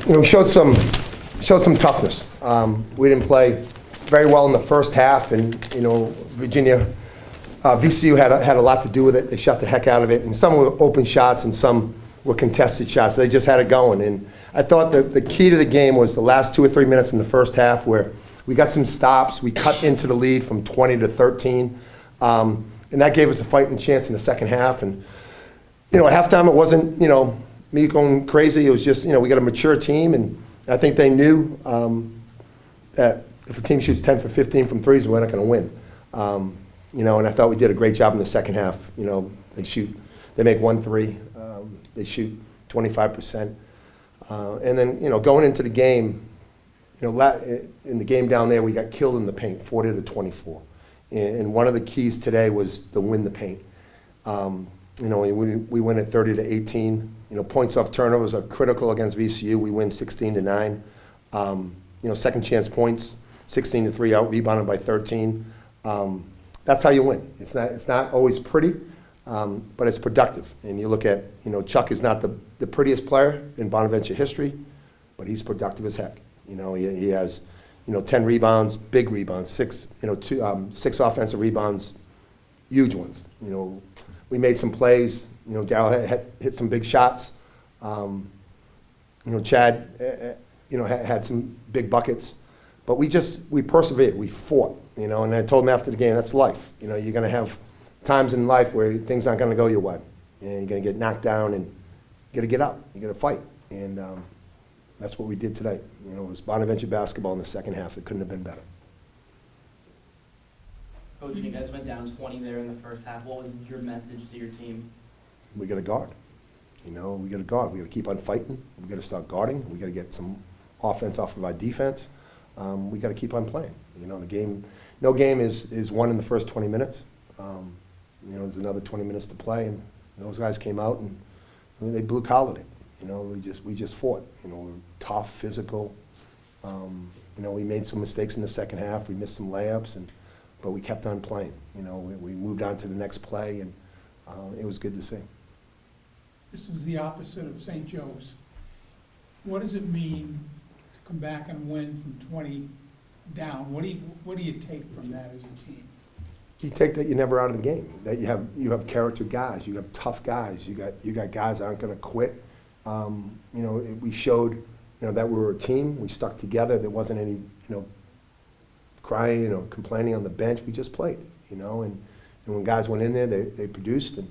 we showed some toughness. We didn't play very well in the first half, and Virginia, VCU had a lot to do with it. They shot the heck out of it, and some were open shots and some were contested shots. They just had it going, and I thought the key to the game was the last 2 or 3 minutes in the first half where we got some stops. We cut into the lead from 20 to 13, and that gave us a fighting chance in the second half. And at halftime it wasn't me going crazy. It was just we got a mature team, and I think they knew that if a team shoots 10 for 15 from threes, we're not going to win. And I thought we did a great job in the second half. They make 1 3, they shoot 25%, and then going into the game, in the game down there we got killed in the paint, 40 to 24, and one of the keys today was to win the paint. We win at 30 to 18. Points off turnovers are critical against VCU. We win 16 to 9. Second chance points, 16 to 3, out rebounded by 13. That's how you win. It's not always pretty, but it's productive. And you look at Chuck is not the prettiest player in Bonaventure history, but he's productive as heck. He has 10 rebounds, big rebounds, 6 offensive rebounds, huge ones. We made some plays. Daryl had hit some big shots. Chad, had some big buckets. But we persevered. We fought. And I told him after the game, that's life. You're going to have times in life where things aren't going to go your way, and you're going to get knocked down, and you got to get up. You got to fight, and that's what we did tonight. It was Bonaventure basketball in the second half. It couldn't have been better. Coach, when you guys went down 20 there in the first half, what was your message to your team? We got to guard. We got to guard. We got to keep on fighting. We got to start guarding. We got to get some offense off of our defense. We got to keep on playing. The game, no game is won in the first 20 minutes. There's another 20 minutes to play, and those guys came out and they blue-collared it. We just fought. We're tough, physical. We made some mistakes in the second half. We missed some layups, but we kept on playing. We moved on to the next play, and it was good to see. This was the opposite of St. Joe's. What does it mean to come back and win from 20 down? What do you take from that as a team? You take that you're never out of the game. That you have character guys. You have tough guys. You got guys that aren't going to quit. We showed that we were a team. We stuck together. There wasn't any crying or complaining on the bench. We just played. And when guys went in there, they produced. And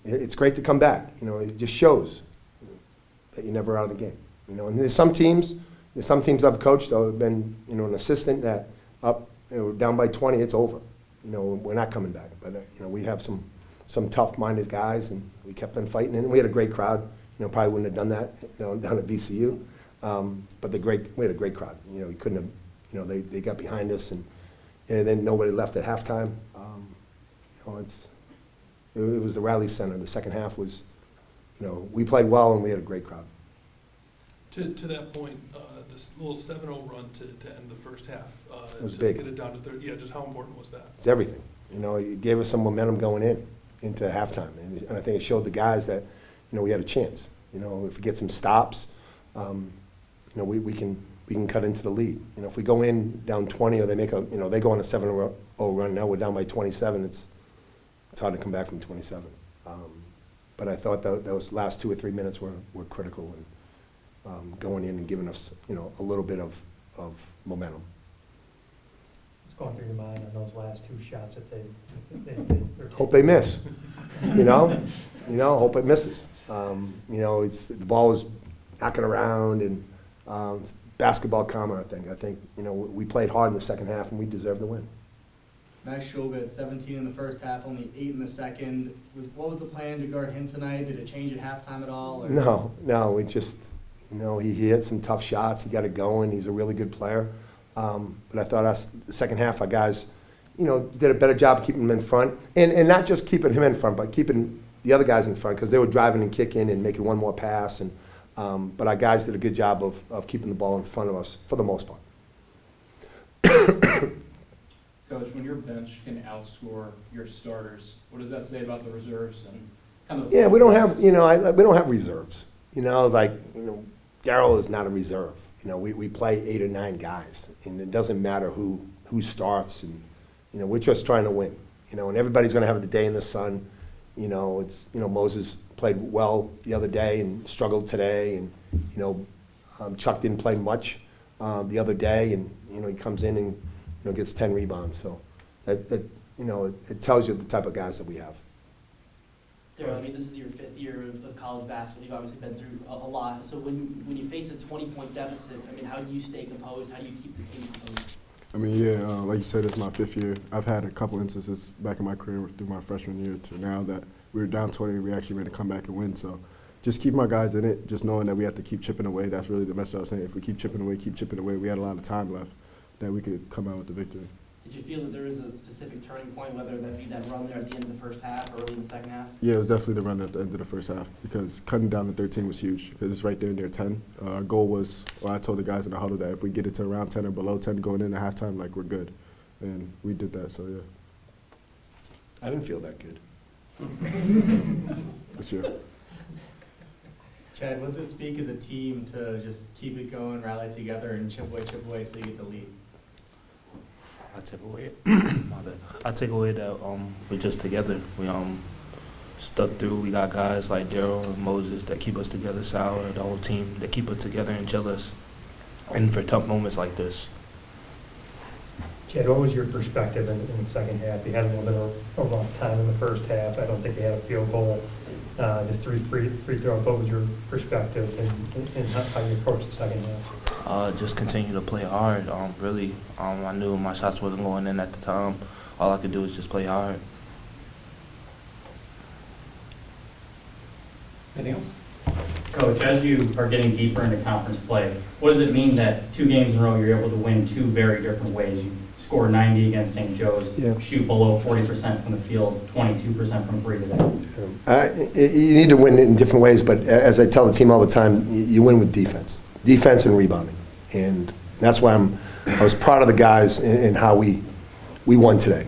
it's great to come back. It just shows that you're never out of the game. And there's some teams I've coached that have been an assistant that up down by 20, it's over. We're not coming back. But we have some tough-minded guys, and we kept on fighting. And we had a great crowd. Probably wouldn't have done that down at VCU. But we had a great crowd. We couldn't have. They got behind us, and then nobody left at halftime. It was the rally center. The second half was, we played well and we had a great crowd. To that point, this little 7-0 run to end the first half. It was to big. Get it down to 30. Yeah, just how important was that? It's everything. It gave us some momentum going into halftime, and I think it showed the guys that we had a chance. If we get some stops, we can cut into the lead. If we go in down 20 or they make they go on a 7-0 run. Now we're down by 27. It's hard to come back from 27. But I thought those last 2 or 3 minutes were critical in going in and giving us a little bit of momentum. What's going through your mind on those last 2 shots that they hope they miss. Hope it misses. The ball is knocking around, and it's basketball karma. I think we played hard in the second half, and we deserved the win. Max Schmidt at 17 in the first half, only 8 in the second. What was the plan to guard him tonight? Did it change at halftime at all? Or? No. We just, he hit some tough shots. He got it going. He's a really good player. But I thought the second half, our guys, did a better job keeping him in front, and not just keeping him in front, but keeping the other guys in front, because they were driving and kicking and making one more pass. And but our guys did a good job of keeping the ball in front of us for the most part. Coach, when your bench can outscore your starters, what does that say about the reserves and kind of? Yeah, we don't have we don't have reserves. Daryl is not a reserve. You know, we play 8 or 9 guys, and it doesn't matter who starts. And you know, we're just trying to win. You know, and everybody's going to have the day in the sun. You know, Moses played well the other day and struggled today, and you know, Chuck didn't play much the other day, and you know, he comes in and gets 10 rebounds. So that it tells you the type of guys that we have. Daryl, I mean, this is your 5th year of college basketball. You've obviously been through a lot. So when you face a 20-point deficit, I mean, how do you stay composed? How do you keep the team composed? I mean, yeah, like you said, it's my 5th year. I've had a couple instances back in my career through my freshman year to now that we were down 20, we actually made a comeback and win. So just keep my guys in it, just knowing that we have to keep chipping away. That's really the message I was saying. If we keep chipping away, we had a lot of time left that we could come out with the victory. Did you feel that there was a specific turning point, whether that be that run there at the end of the first half or early in the second half? Yeah, it was definitely the run at the end of the first half because cutting down to 13 was huge because it's right there near 10. Our goal was, well, I told the guys in the huddle that if we get it to around 10 or below 10 going into halftime, like, we're good. And we did that, so yeah. I didn't feel that good. This year. Chad, what's it speak as a team to just keep it going, rally together, and chip away so you get the lead? I take away, my bad. I take away that we're just together. We stuck through. We got guys like Daryl and Moses that keep us together, Sal, the whole team that keep us together and chill us. And for tough moments like this. Chad, what was your perspective in the second half? You had a little bit of a rough time in the first half. I don't think you had a field goal, just 3 free throws. What was your perspective and how you approached the second half? Just continue to play hard. Really, I knew my shots wasn't going in at the time. All I could do was just play hard. Anything else? Coach, as you are getting deeper into conference play, what does it mean that 2 games in a row you're able to win 2 very different ways? You score 90 against St. Joe's, shoot below 40% from the field, 22% from 3 today. You need to win in different ways, but as I tell the team all the time, you win with defense and rebounding, and that's why I was proud of the guys in how we won today.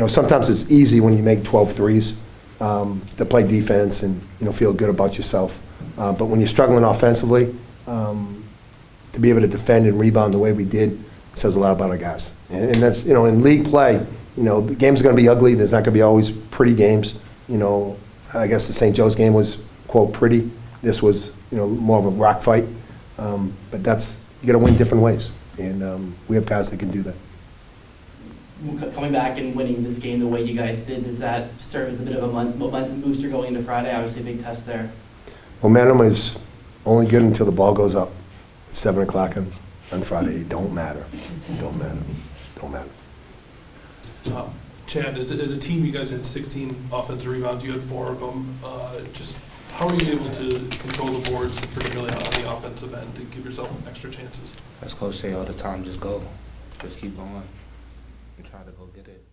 Sometimes it's easy when you make 12 threes to play defense and feel good about yourself, but when you're struggling offensively, to be able to defend and rebound the way we did says a lot about our guys. And that's in league play, the game's going to be ugly. There's not going to be always pretty games. I guess the St. Joe's game was quote pretty. This was more of a rock fight. But you got to win different ways, and we have guys that can do that. Coming back and winning this game the way you guys did, does that serve as a bit of a momentum booster going into Friday? Obviously a big test there. Momentum is only good until the ball goes up at 7 o'clock on Friday. It don't matter. Don't matter. Chad, as a team, you guys had 16 offensive rebounds. You had 4 of them. Just how are you able to control the boards, particularly on the offensive end, to give yourself extra chances? As Coach say all the time, just go. Just keep going and try to go get it.